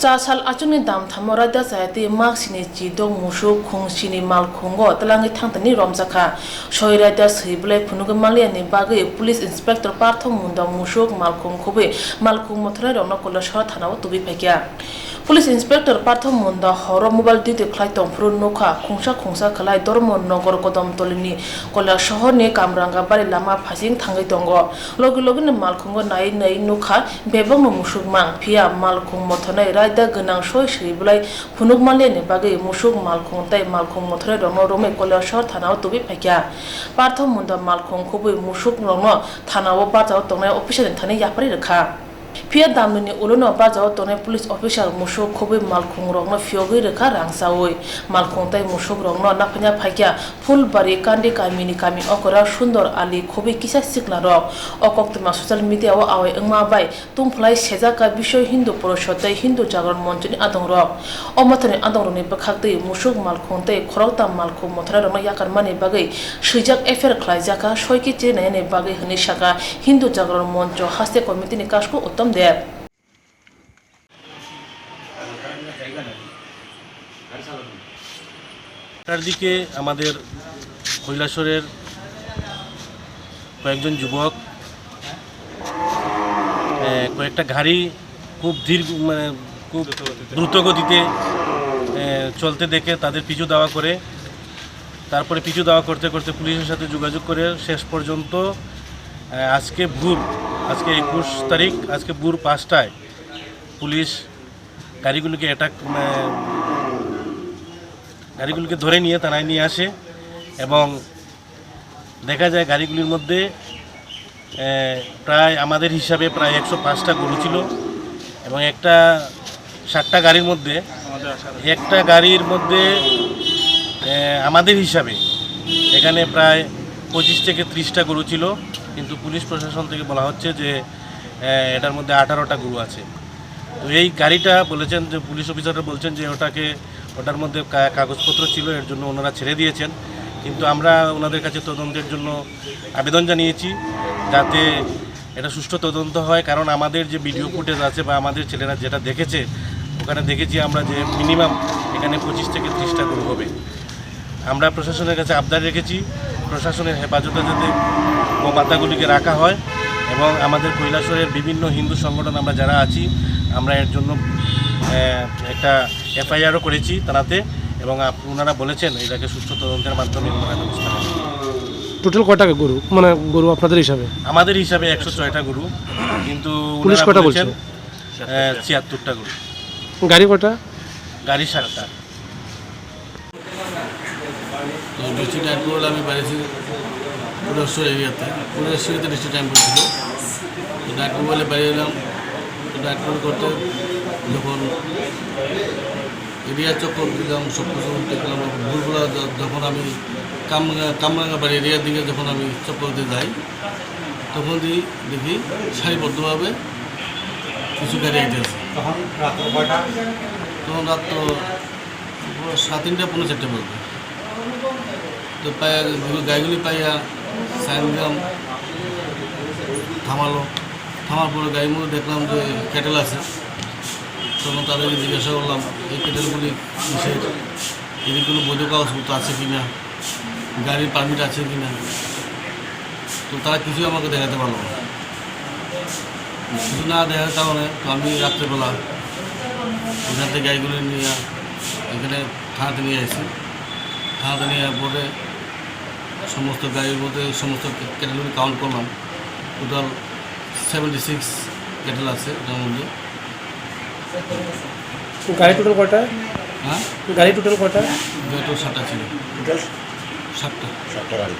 Sal acungni dam thamora da sayati maksini chidong musuk khungsini malkhungo talangi thangtani romjaka soira da sible phunuga maliani bagi police inspector parthom munda musuk malkhung khobe malkhung mothra rona kola shah thanaw tubi phekya police inspector parthom munda horo mobile dite khlai tongfru nokha khungsa khlai dormo nogor kodam tolini kola shahor ni kamranga bari lama phasing thangai tongo logi malkhungo nai nokha bebang musuk mang phia malkhung mothna da ganang soi sibulai phunuk malene bagi musuk malkhung tai malkhung mothre rono rome kola shor thanaw tubi phekya parthom munda malkhung khobui musuk rono thanaw bajaw tongnai official thani yapari rakha Pia damni ulono bajaw tongnai police official musuk khobui malkhung rono fiogui rakha rangsaoi malkhung tai musuk rono naphanya phakya fulbari kandi kamini kami okora sundor ali khobi kisa sikla rok okoktuma social media o awai engma bai tungphlai sejaka bishoy hindu poroshod tai hindu jagron monchuni adong rok omothani adong roni bakhakte musuk malkhung tai khorokta malkhung mothra rok yakar mani bagai swijak affair khlaijaka soiki che nane bagai hni saka hindu jagron moncho haste committee ni kasku uttam de তার দিকে আমাদের কৈলাসরের কয়েকজন যুবক কয়েকটা গাড়ি খুব খুব দ্রুত গতিতে চলতে দেখে তাদের পিছু দেওয়া করে তারপরে পিছু দেওয়া করতে পুলিশের সাথে যোগাযোগ করে শেষ পর্যন্ত আজকে 21 তারিখ আজকে ভোর 5টায় পুলিশ গাড়িগুলোকে ধরে নিয়ে থানায় নিয়ে আসে এবং দেখা যায় গাড়িগুলির মধ্যে প্রায় আমাদের হিসাবে প্রায় 105টা গরু ছিল এবং একটা 60টা গাড়ির মধ্যে আমাদের হিসাবে এখানে প্রায় 25 থেকে 30টা গরু ছিল কিন্তু পুলিশ প্রশাসন থেকে বলা হচ্ছে যে এটার মধ্যে 18টা গরু আছে তো এই গাড়িটা বলেছেন যে পুলিশ অফিসাররা বলছেন যে ওটার মধ্যে কাগজপত্র ছিল এর জন্য ওনারা ছেড়ে দিয়েছেন কিন্তু আমরা ওনাদের কাছে তদন্তের জন্য আবেদন জানিয়েছি যাতে এটা সুষ্ঠু তদন্ত হয় কারণ আমাদের যে ভিডিও ফুটেজ আছে বা আমাদের ছেলেরা যেটা দেখেছে ওখানে দেখেছি আমরা যে মিনিমাম এখানে 25 থেকে 30টা গরু হবে আমরা প্রশাসনের কাছে আবদার রেখেছি প্রশাসনের হেফাজতে যাতে গোমাতাগুলিকে রাখা হয় এবং আমাদের কৈলাসরের বিভিন্ন হিন্দু সংগঠন আমরা যারা আছি আমরা এর জন্য একটা এফআইআরও করেছি থানাতে এবং ওনারা বলেছেন এটাকে সুষ্ঠু তদন্তের মাধ্যমে ব্যবস্থা নেবেন। টোটাল কয়টা গরু গরু আপনাদের হিসাবে? আমাদের হিসাবে 106টা গরু কিন্তু পুলিশ কয়টা বলছেন? 76টা গরু। গাড়ি কয়টা? গাড়ি 7টা। তো ডিস্ট্রিক্ট টাইম করলে আমি বাড়িছি পুরেশ্বর এরিয়াতে ডিস্ট্রিক্ট টাইম করছিল তো নাইট বলে বাইরে এলাম নাইট করতে যখন এরিয়া চক্কর দিলাম সব কিছু দেখলাম ভোরবেলা যখন আমি কামরাঙ্গা বাড়ি এরিয়ার দিকে যখন আমি চক্কর দিয়ে যাই তখন দেখি সারিবদ্ধভাবে কিছু গাড়ি আইতে আছে তখন রাত তো 3:30 পৌনে 4টে বলবে তো গাড়িগুলি পাইয়া সাইন দিলাম থামার পরে গাড়ির মধ্যে দেখলাম যে ক্যাটেল আছে তখন তাদেরকে জিজ্ঞাসা করলাম এই ক্যাটেলগুলি কিসের এদের কোনো বৈধ কাগজপত্র আছে কি না গাড়ির পারমিট আছে কি না তো তারা কিছুই আমাকে দেখাতে পারলো না কিছু না দেখার কারণে তো আমি রাত্রেবেলা ওখান থেকে গাড়িগুলি নিয়ে এখানে থানাতে নিয়ে আসি থানাতে নিয়ে পরে সমস্ত গাড়ির মধ্যে সমস্ত ক্যাটেলগুলি কাউন্ট করলাম টোটাল 76 ক্যাটেল আছে এটার মধ্যে। গাড়ি টোটাল কয়টা? হ্যাঁ গাড়ি টোটাল কয়টা? গাড়ি তো 7টা ছিল। 7টা গাড়ি।